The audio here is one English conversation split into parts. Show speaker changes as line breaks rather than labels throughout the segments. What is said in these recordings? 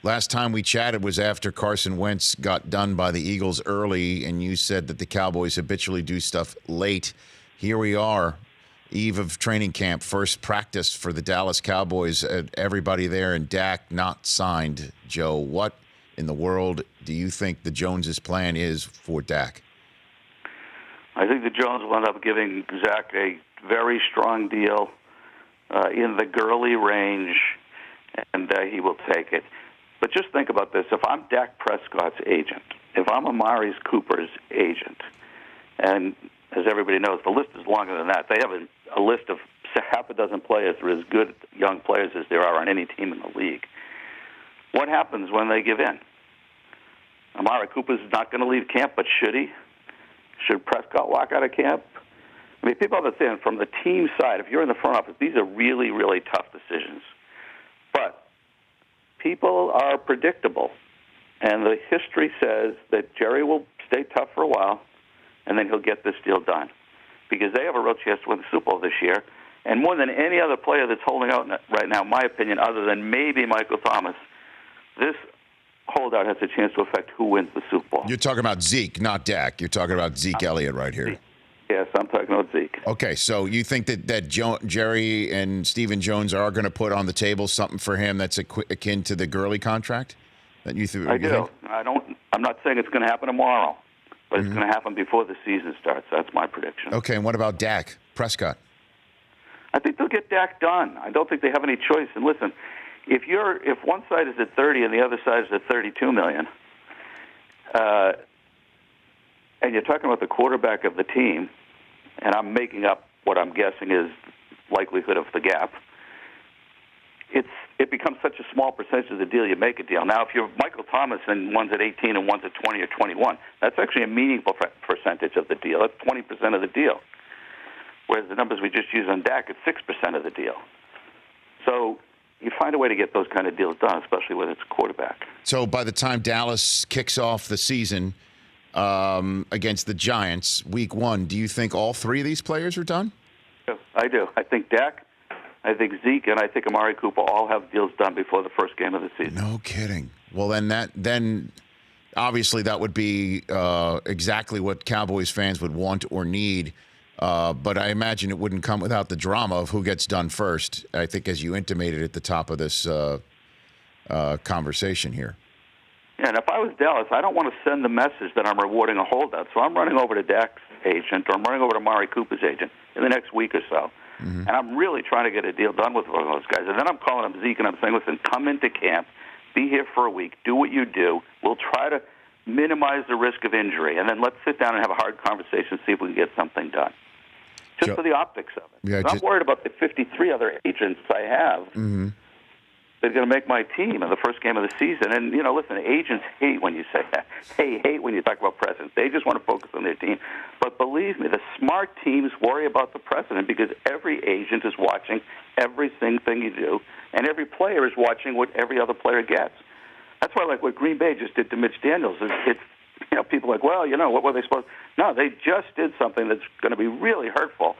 Last time we chatted was after Carson Wentz got done by the Eagles early, and you said that the Cowboys habitually do stuff late. Here we are, eve of training camp, first practice for the Dallas Cowboys. Everybody there, and Dak not signed. Joe, what in the world do you think the Joneses' plan is for Dak?
I think the Jones will end up giving Zach a very strong deal in the Gurley range, and he will take it. But just think about this. If I'm Dak Prescott's agent, if I'm Amari Cooper's agent, and as everybody knows, the list is longer than that. They have a list of half a dozen players that are as good young players as there are on any team in the league. What happens when they give in? Amari Cooper's not going to leave camp, but should he? Should Prescott walk out of camp? I mean, people understand from the team side, if you're in the front office, these are really, really tough decisions. But people are predictable, and the history says that Jerry will stay tough for a while, and then he'll get this deal done because they have a real chance to win the Super Bowl this year. And more than any other player that's holding out right now, in my opinion, other than maybe Michael Thomas, this holdout has a chance to affect who wins the Super Bowl.
You're talking about Zeke, not Dak. You're talking about Zeke Elliott right here.
Yes, I'm talking about Zeke.
Okay, so you think that Jerry and Stephen Jones are going to put on the table something for him that's akin to the Gurley contract?
I do. I'm not saying it's going to happen tomorrow, but it's going to happen before the season starts. That's my prediction.
Okay, and what about Dak Prescott?
I think they'll get Dak done. I don't think they have any choice. And listen, if one side is at 30 and the other side is at 32 million, and you're talking about the quarterback of the team, and I'm making up what I'm guessing is likelihood of the gap, it becomes such a small percentage of the deal, you make a deal. Now, if you're Michael Thomas and one's at 18 and one's at 20 or 21, that's actually a meaningful percentage of the deal. That's 20% of the deal. Whereas the numbers we just used on Dak, it's 6% of the deal. So you find a way to get those kind of deals done, especially when it's a quarterback.
So by the time Dallas kicks off the season against the Giants, week 1, do you think all three of these players are done?
I do. I think Dak, I think Zeke, and I think Amari Cooper all have deals done before the first game of the season.
No kidding. Well, then obviously that would be exactly what Cowboys fans would want or need. But I imagine it wouldn't come without the drama of who gets done first. I think, as you intimated at the top of this conversation here.
Yeah, and if I was Dallas, I don't want to send the message that I'm rewarding a holdout. So I'm running over to Dak's agent, or I'm running over to Amari Cooper's agent in the next week or so. And I'm really trying to get a deal done with one of those guys. And then I'm calling up Zeke and I'm saying, listen, come into camp, be here for a week, do what you do. We'll try to minimize the risk of injury. And then let's sit down and have a hard conversation, see if we can get something done. Just for the optics of it. Yeah, I'm worried about the 53 other agents I have that are going to make my team in the first game of the season. And, listen, agents hate when you say that. They hate when you talk about presidents. They just want to focus on their team. But believe me, the smart teams worry about the president because every agent is watching every thing you do, and every player is watching what every other player gets. That's why, like, what Green Bay just did to Mitch Daniels, it's people are like, well, what were they supposed to? No, they just did something that's going to be really hurtful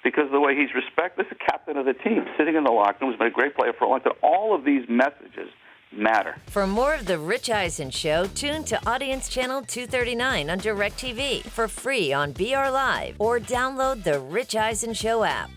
because of the way he's respected. This is the captain of the team, sitting in the locker room, has been a great player for a long time. All of these messages matter.
For more of The Rich Eisen Show, tune to Audience Channel 239 on DirecTV for free on BR Live or download the Rich Eisen Show app.